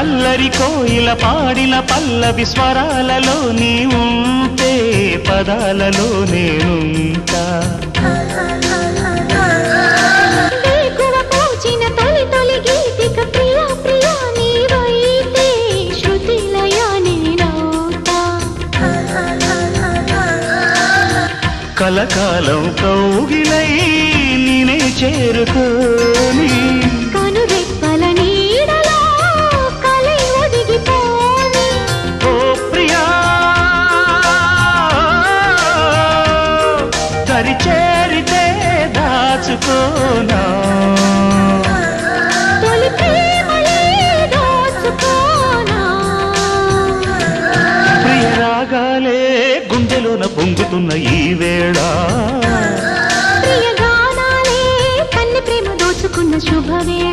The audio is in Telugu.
అల్లరి కోయిల పాడిన పల్లవి స్వరాలలో నీ ఉంటే పదాలలో నేనుంటా కలకాలం కౌగిలై నేనే చేరుకోని కనురెప్పల నీడలో కలై ఒదిగిపోని ఓ ప్రియా దరి చేరితే దాచుకోనా తొలి ప్రేమలే దోచుకోనా ప్రియ రాగాలే గుండెలోన పొంగుతున్న ఈ వేళ ప్రియ గానాలే కన్నె ప్రేమ దోచుకున్న శుభవేళ